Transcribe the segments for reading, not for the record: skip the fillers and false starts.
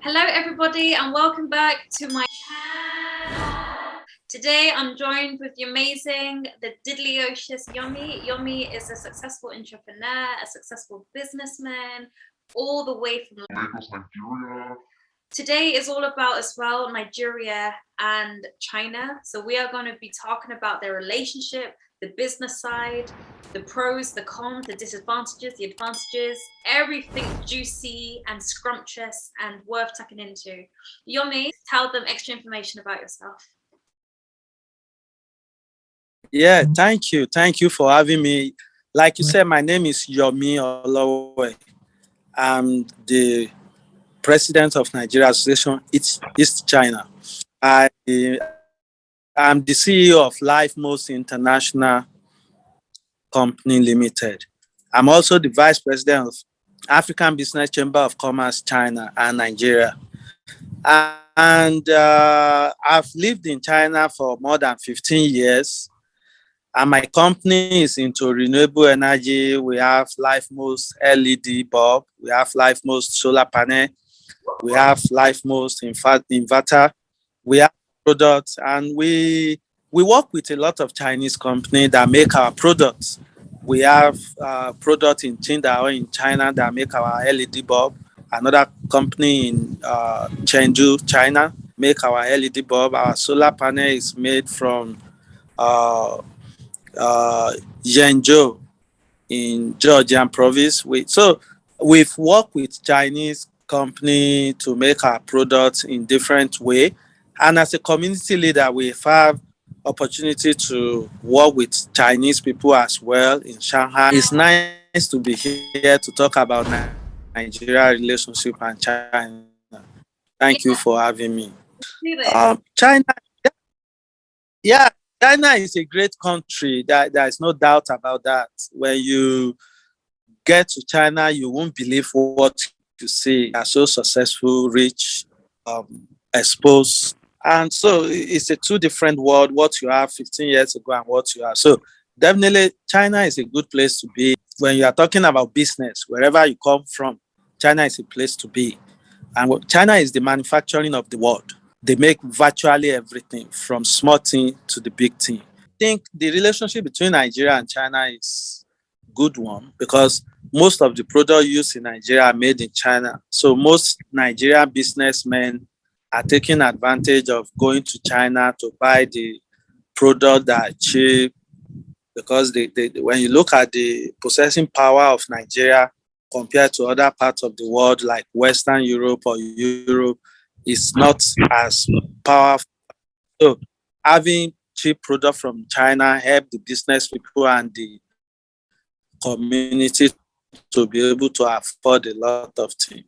Hello everybody and welcome back to my channel. Today I'm joined with the amazing, the diddly-ocious Yomi. Yomi is a successful entrepreneur, a successful businessman, all the way from Nigeria. Today is all about as well Nigeria and China. So we are going to be talking about their relationship, the business side, the pros, the cons, the disadvantages, the advantages, everything juicy and scrumptious and worth tucking into. Yomi, tell them extra information about yourself. Yeah, thank you. Thank you for having me. Like you said, my name is Yomi Olowe. I'm the president of Nigeria Association East China. I am the CEO of Life Most International Company Limited. I'm also the vice president of African Business Chamber of Commerce China and Nigeria. And I've lived in China for more than 15 years. And my company is into renewable energy. We have LifeMost LED bulb. We have LifeMost solar panel. We have LifeMost inverter. We have products, and we work with a lot of Chinese companies that make our products. We have products in Qingdao in China that make our LED bulb. Another company in Chengdu, China, make our LED bulb. Our solar panel is made from Zhengzhou in Georgian province. We've worked with Chinese company to make our products in different way. And as a community leader, we've had opportunity to work with Chinese people as well in Shanghai. It's nice to be here to talk about Nigeria relationship and China. Thank you for having me. China, yeah, China is a great country. There's no doubt about that. When you get to China, you won't believe what you see. They are so successful, rich, exposed. And so it's a two different world, what you have 15 years ago and what you are. So definitely China is a good place to be. When you are talking about business, wherever you come from, China is a place to be. And China is the manufacturing of the world. They make virtually everything from small thing to the big thing. I think the relationship between Nigeria and China is a good one because most of the products used in Nigeria are made in China. So most Nigerian businessmen are taking advantage of going to China to buy the product that are cheap because when you look at the processing power of Nigeria compared to other parts of the world like Western Europe or Europe, is not as powerful. So having cheap product from China help the business people and the community to be able to afford a lot of things.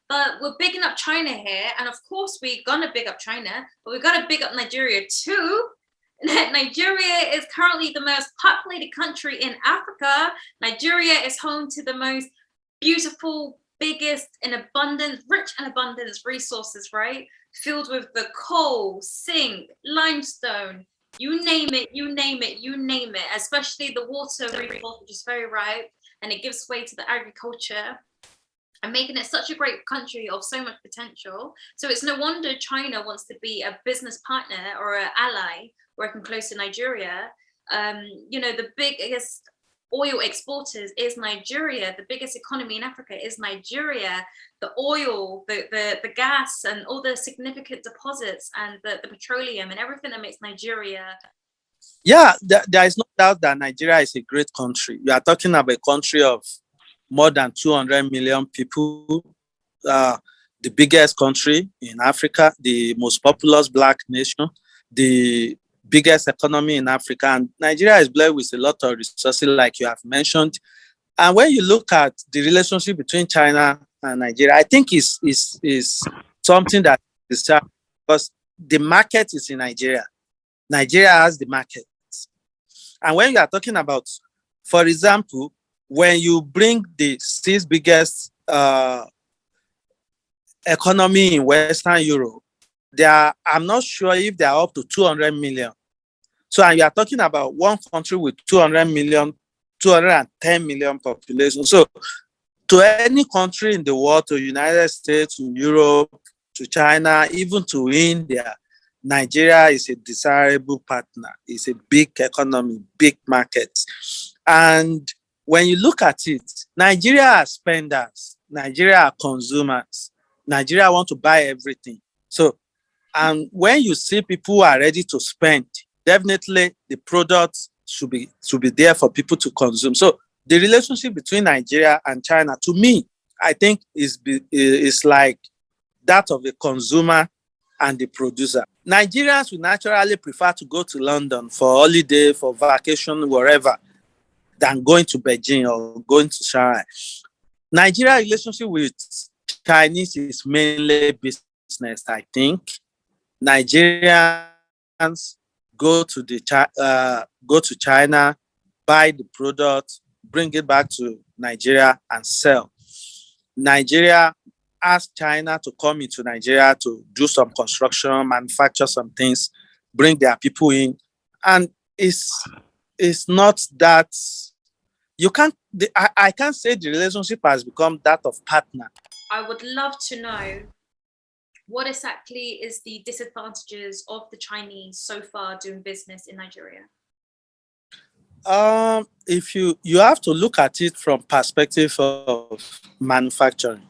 But we're bigging up China here, and of course we're gonna big up China, but we gotta big up Nigeria too. Nigeria is currently the most populated country in Africa. Nigeria is home to the most beautiful, biggest in abundance, rich and abundance resources, right? Filled with the coal, zinc, limestone, you name it, you name it, you name it, especially the water resource, which is very ripe, and it gives way to the agriculture and making it such a great country of so much potential. So it's no wonder China wants to be a business partner or an ally working close to Nigeria. You know, the biggest oil exporters is Nigeria. The biggest economy in Africa is Nigeria. The oil, the gas, and all the significant deposits and the petroleum and everything that makes Nigeria. Yeah, there is no doubt that Nigeria is a great country. You are talking about a country of more than 200 million people, the biggest country in Africa, the most populous black nation, the biggest economy in Africa, and Nigeria is blessed with a lot of resources, like you have mentioned. And when you look at the relationship between China and Nigeria, I think is something that is because the market is in Nigeria. Nigeria has the market, and when you are talking about, for example, when you bring the sixth biggest economy in Western Europe, I'm not sure if they are up to 200 million. So and you are talking about one country with 200 million, 210 million population. So to any country in the world, to United States, to Europe, to China, even to India, Nigeria is a desirable partner. It's a big economy, big market. And when you look at it, Nigeria are spenders, Nigeria are consumers, Nigeria want to buy everything. So, and when you see people who are ready to spend, definitely the products should be there for people to consume. So the relationship between Nigeria and China, to me, I think is like that of the consumer and the producer. Nigerians will naturally prefer to go to London for holiday, for vacation, wherever, than going to Beijing or going to Shanghai. Nigeria relationship with Chinese is mainly business, I think. Nigerians go to China, buy the product, bring it back to Nigeria and sell. Nigeria ask China to come into Nigeria to do some construction, manufacture some things, bring their people in, and it's not that I can't say the relationship has become that of partner. I would love to know what exactly is the disadvantages of the Chinese so far doing business in Nigeria? If you have to look at it from perspective of manufacturing,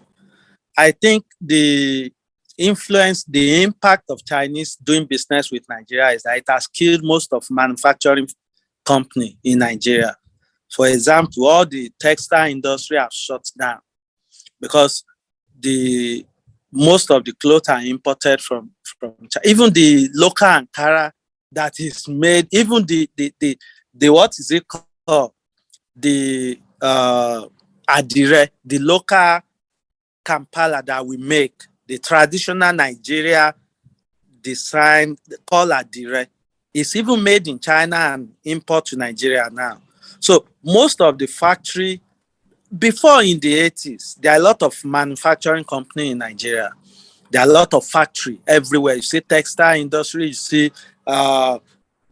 I think the impact of Chinese doing business with Nigeria is that it has killed most of manufacturing company in Nigeria. For example, all the textile industry have shut down because most of the clothes are imported from China. Even the local Ankara that is made, even the what is it called? The adire, the local Kampala that we make, the traditional Nigeria design called adire, is even made in China and import to Nigeria now. So most of the factory, before in the 80s, there are a lot of manufacturing company in Nigeria. There are a lot of factory everywhere. You see textile industry, you see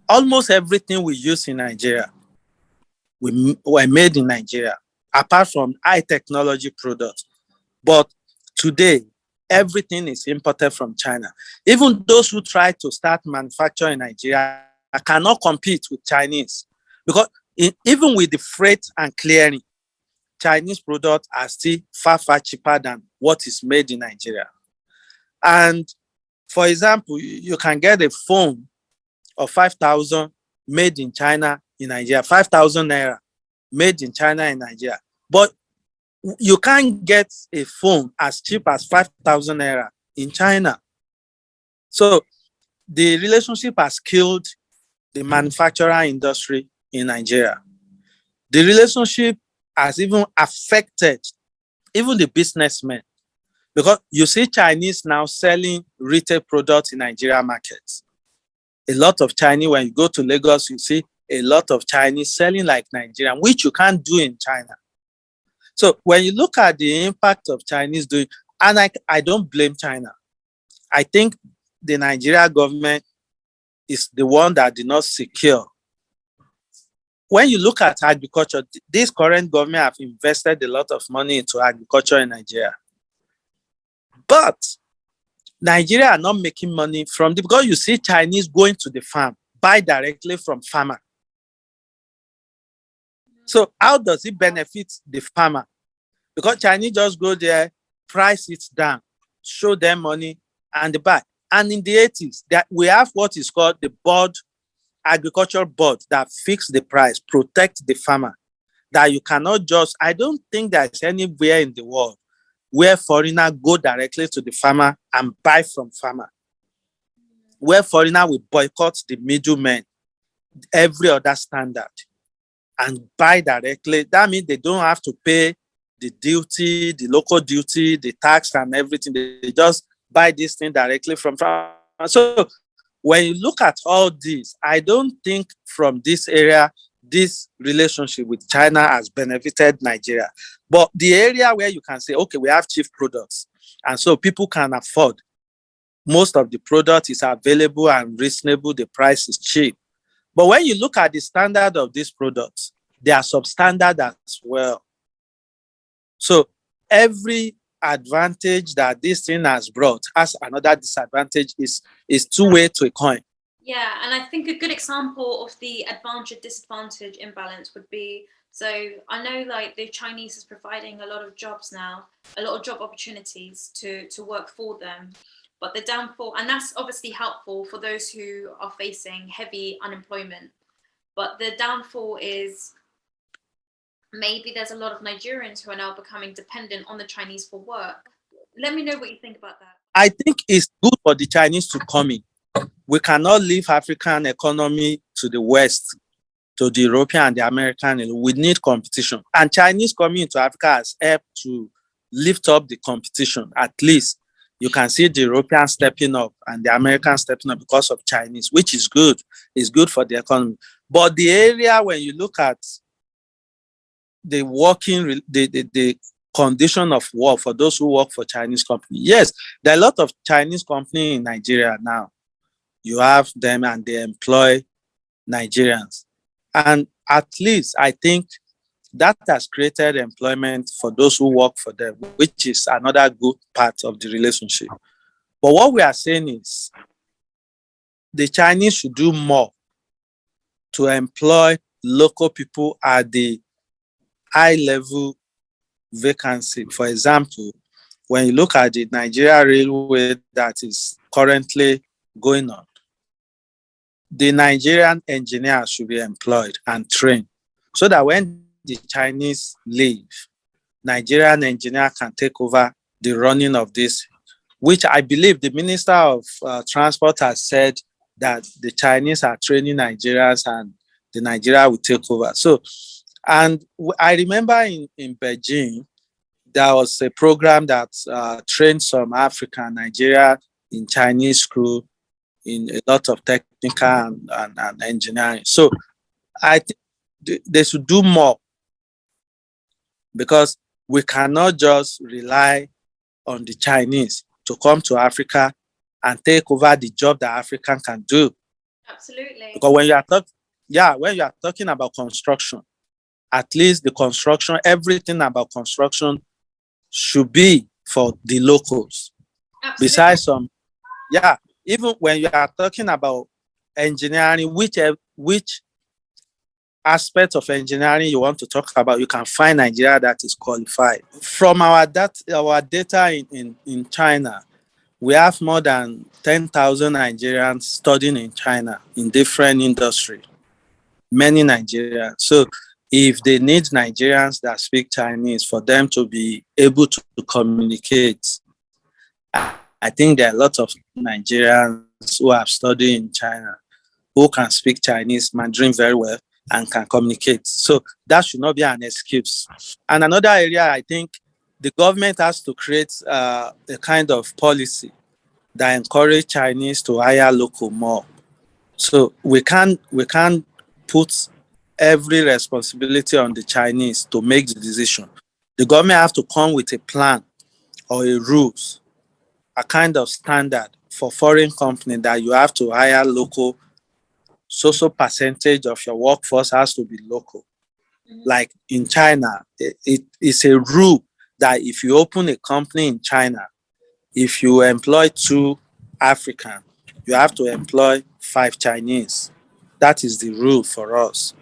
almost everything we use in Nigeria were made in Nigeria, apart from high technology products. But today, everything is imported from China. Even those who try to start manufacturing in Nigeria cannot compete with Chinese, because even with the freight and clearing, Chinese products are still far, far cheaper than what is made in Nigeria. And for example, you can get a phone of 5,000 made in China in Nigeria, 5,000 naira made in China in Nigeria. But you can't get a phone as cheap as 5,000 naira in China. So the relationship has killed the manufacturer industry in Nigeria. The relationship has even affected even the businessmen, because you see Chinese now selling retail products in Nigeria markets. A lot of Chinese, when you go to Lagos, you see a lot of Chinese selling like Nigerian, which you can't do in China. So when you look at the impact of Chinese doing, and I don't blame China. I think the Nigeria government is the one that did not secure. When you look at agriculture, this current government have invested a lot of money into agriculture in Nigeria. But Nigeria are not making money from because you see Chinese going to the farm, buy directly from farmer. So how does it benefit the farmer? Because Chinese just go there, price it down, show them money, and they buy. And in the 80s, that we have what is called the agricultural board that fix the price, protect the farmer. That you cannot just, I don't think there's anywhere in the world where foreigner go directly to the farmer and buy from farmer. Where foreigner will boycott the middlemen, every other standard, and buy directly. That means they don't have to pay the duty, the local duty, the tax and everything. They just buy this thing directly from farmer. So when you look at all this, I don't think from this area, this relationship with China has benefited Nigeria. But the area where you can say, okay, we have cheap products, and so people can afford. Most of the product is available and reasonable, the price is cheap. But when you look at the standard of these products, they are substandard as well. So every advantage that this thing has brought has another disadvantage. Is two-way to a coin. Yeah, and I think a good example of the advantage disadvantage imbalance would be, so I know like the Chinese is providing a lot of jobs now, a lot of job opportunities to work for them. But the downfall, and that's obviously helpful for those who are facing heavy unemployment. But the downfall is maybe there's a lot of Nigerians who are now becoming dependent on the Chinese for work. Let me know what you think about that. I think it's good for the Chinese to come in. We cannot leave African economy to the West, to the European and the American. We need competition. And Chinese coming into Africa has helped to lift up the competition. At least you can see the Europeans stepping up and the Americans stepping up because of Chinese, which is good. It's good for the economy. But the area, when you look at the working, the condition of work for those who work for Chinese company, yes, there are a lot of Chinese companies in Nigeria now. You have them and they employ Nigerians. And at least I think that has created employment for those who work for them, which is another good part of the relationship. But what we are saying is the Chinese should do more to employ local people at the high level vacancy. For example, when you look at the Nigeria railway that is currently going on, the Nigerian engineers should be employed and trained so that when the Chinese leave, Nigerian engineer can take over the running of this, which I believe the Minister of Transport has said that the Chinese are training Nigerians and the Nigeria will take over. So, and I remember in Beijing, there was a program that trained some African Nigeria in Chinese school in a lot of technical and engineering. So I think they should do more because we cannot just rely on the Chinese to come to Africa and take over the job that African can do. Absolutely. Because when you are talking about construction, at least the construction, everything about construction should be for the locals. Absolutely. Besides even when you are talking about engineering, which aspect of engineering you want to talk about, you can find Nigeria that is qualified. From our data in China, we have more than 10,000 Nigerians studying in China in different industries, many Nigerians. So if they need Nigerians that speak Chinese for them to be able to communicate, I think there are a lot of Nigerians who have studied in China who can speak Chinese, Mandarin very well and can communicate. So that should not be an excuse. And another area, I think the government has to create a kind of policy that encourage Chinese to hire local more. So we can't put every responsibility on the Chinese to make the decision. The government have to come with a plan or a rules, a kind of standard for foreign company that you have to hire local, so percentage of your workforce has to be local. Mm-hmm. Like in China, it's a rule that if you open a company in China, if you employ 2 African, you have to employ 5 Chinese. That is the rule for us.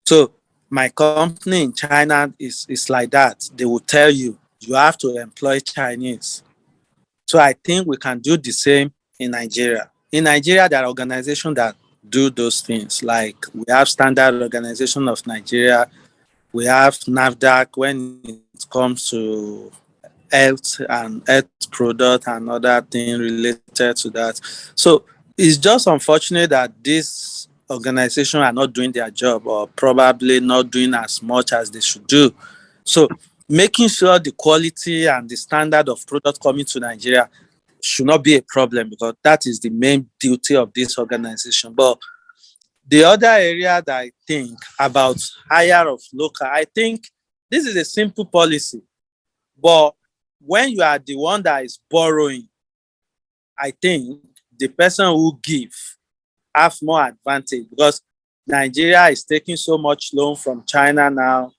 So my company in China is like that. They will tell you, you have to employ Chinese. So I think we can do the same in Nigeria. In Nigeria, there are organizations that do those things. Like we have Standard Organization of Nigeria. We have NAFDAC when it comes to health and health product and other things related to that. So it's just unfortunate that these organizations are not doing their job or probably not doing as much as they should do. So making sure the quality and the standard of product coming to Nigeria should not be a problem because that is the main duty of this organization. But the other area that I think about hire of local, I think this is a simple policy. But when you are the one that is borrowing, I think the person who give have more advantage because Nigeria is taking so much loan from China now.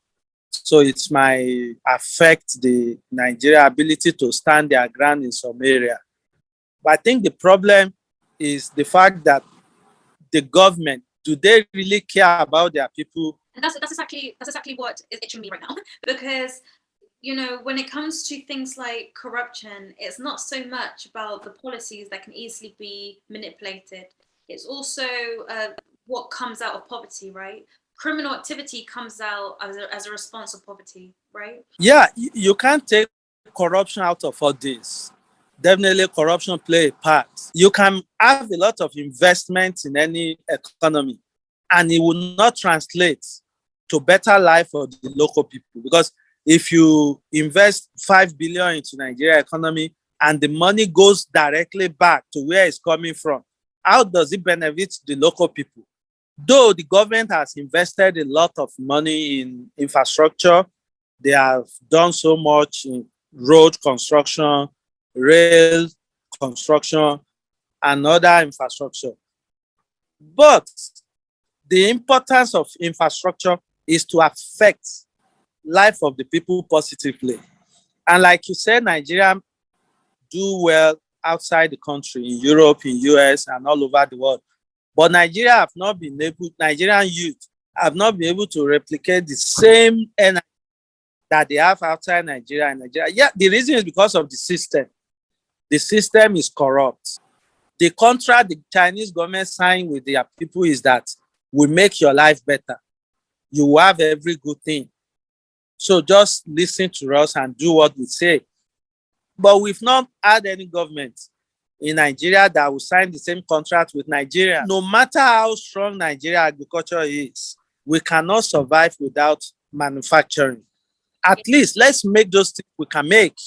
So it might affect the Nigeria ability to stand their ground in some area. But I think the problem is the fact that the government, do they really care about their people? And that's exactly what is itching me right now. Because, you know, when it comes to things like corruption, it's not so much about the policies that can easily be manipulated. It's also what comes out of poverty, right? Criminal activity comes out as a response of poverty, right? Yeah, you can't take corruption out of all this. Definitely corruption play a part. You can have a lot of investment in any economy and it will not translate to better life for the local people. Because if you invest 5 billion into Nigeria economy and the money goes directly back to where it's coming from, how does it benefit the local people? Though the government has invested a lot of money in infrastructure, they have done so much in road construction, rail construction, and other infrastructure. But the importance of infrastructure is to affect life of the people positively. And like you said, Nigeria do well outside the country, in Europe, in US, and all over the world. But Nigerian youth have not been able to replicate the same energy that they have outside Nigeria and Nigeria. Yeah, the reason is because of the system. The system is corrupt. The contract the Chinese government signed with their people is that we make your life better. You will have every good thing. So just listen to us and do what we say. But we've not had any government in Nigeria that will sign the same contract with Nigeria. No matter how strong Nigeria agriculture is, we cannot survive without manufacturing. At least let's make those things we can make.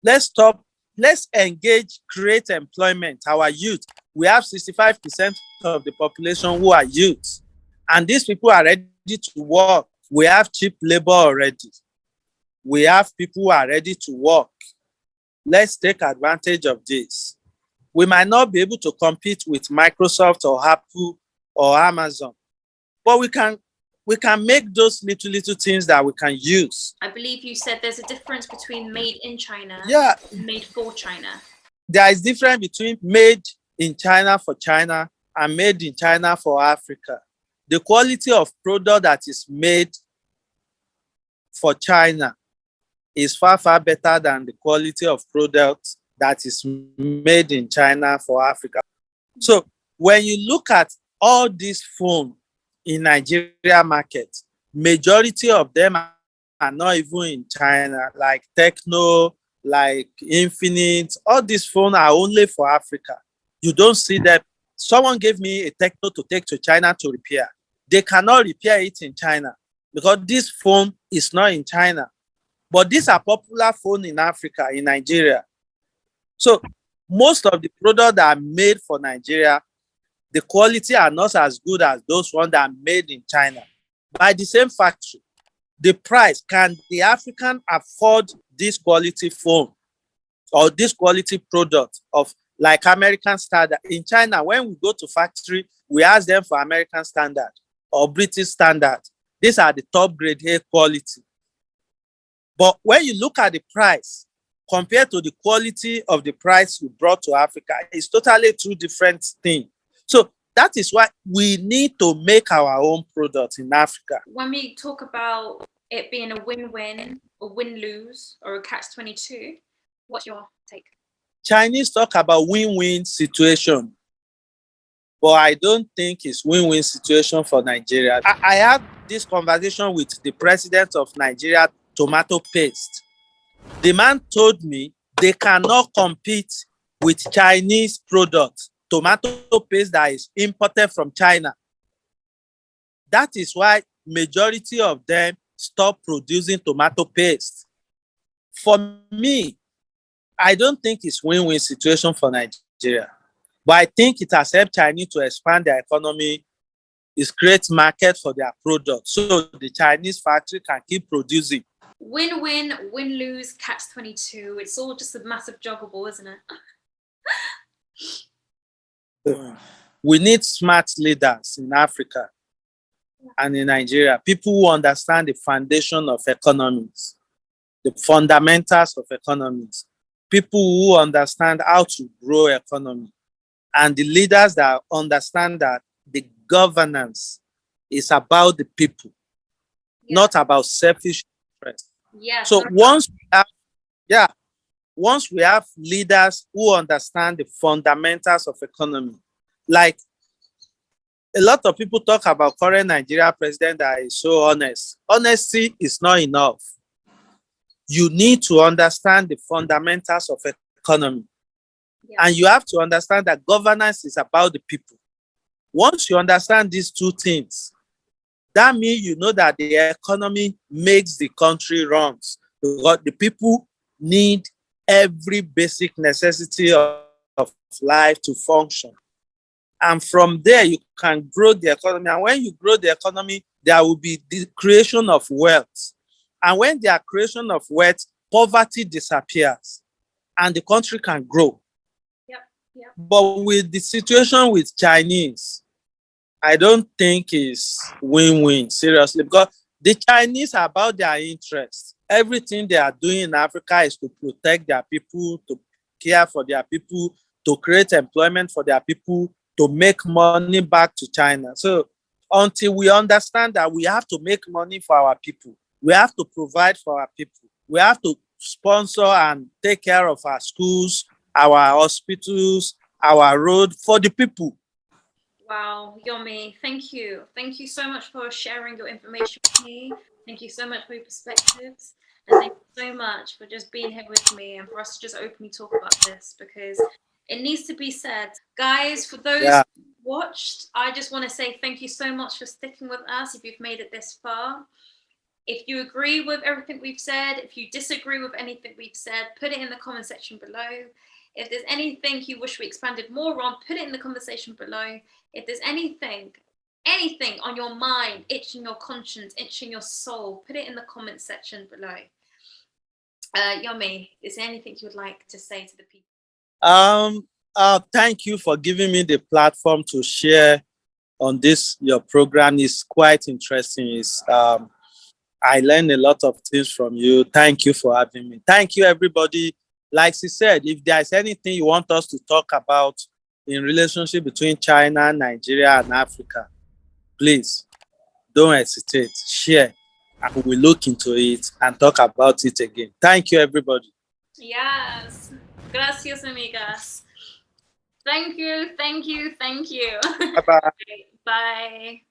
Let's engage, create employment. Our youth, we have 65% of the population who are youth. And these people are ready to work. We have cheap labor already. We have people who are ready to work. Let's take advantage of this. We might not be able to compete with Microsoft or Apple or Amazon, but we can make those little things that we can use. I believe you said there's a difference between made in China and made for China. There is difference between made in China for China and made in China for Africa. The quality of product that is made for China is far, far better than the quality of product that is made in China for Africa. So when you look at all these phones in Nigeria market, majority of them are not even in China, like Techno, like Infinite. All these phones are only for Africa. You don't see them. Someone gave me a Techno to take to China to repair. They cannot repair it in China because this phone is not in China. But these are popular phones in Africa, in Nigeria. So most of the products that are made for Nigeria, the quality are not as good as those ones that are made in China. By the same factory, the price, can the African afford this quality phone or this quality product of like American standard? In China, when we go to factory, we ask them for American standard or British standard. These are the top grade A quality. But when you look at the price compared to the quality of the price we brought to Africa, it's totally two different things. So that is why we need to make our own products in Africa. When we talk about it being a win-win, a win-lose, or a catch-22, what's your take? Chinese talk about win-win situation, but I don't think it's win-win situation for Nigeria. I had this conversation with the president of Nigeria tomato paste. The man told me they cannot compete with Chinese products, tomato paste that is imported from China. That is why majority of them stop producing tomato paste. For me, I don't think it's win-win situation for Nigeria, but I think it has helped Chinese to expand their economy. It's create market for their products, so the Chinese factory can keep producing. Win-win, win-lose, catch-22. It's all just a massive juggle ball, isn't it? We need smart leaders in Africa. and in Nigeria, people who understand the foundation of economics, the fundamentals of economics, people who understand how to grow economy, and the leaders that understand that the governance is about the people, not about selfish interest. Yes. So once we have leaders who understand the fundamentals of economy, like a lot of people talk about current Nigeria president that is so honest. Honesty is not enough. You need to understand the fundamentals of economy. And you have to understand that governance is about the people. Once you understand these two things, that means you know that the economy makes the country runs, because the people need every basic necessity of life to function. And from there, you can grow the economy. And when you grow the economy, there will be the creation of wealth. And when there are creation of wealth, poverty disappears and the country can grow. But with the situation with Chinese, I don't think it's win-win, seriously, because the Chinese are about their interests. Everything they are doing in Africa is to protect their people, to care for their people, to create employment for their people, to make money back to China. So until we understand that we have to make money for our people, we have to provide for our people, we have to sponsor and take care of our schools, our hospitals, our road for the people. Wow, Yomi, thank you. Thank you so much for sharing your information with me. Thank you so much for your perspectives. And thank you so much for just being here with me and for us to just openly talk about this, because it needs to be said. Guys, for those who watched, I just want to say thank you so much for sticking with us if you've made it this far. If you agree with everything we've said, if you disagree with anything we've said, put it in the comment section below. If there's anything you wish we expanded more on, put it in the conversation below. If there's anything on your mind, itching your conscience, itching your soul, put it in the comment section below. Yomi, is there anything you would like to say to the people? Thank you for giving me the platform to share on this. Your program is quite interesting. I learned a lot of things from you. Thank you for having me. Thank you, everybody. Like she said, if there's anything you want us to talk about in relationship between China, Nigeria, and Africa, please don't hesitate. Share, and we'll look into it and talk about it again. Thank you, everybody. Yes. Gracias, amigas. Thank you. Bye-bye. Bye.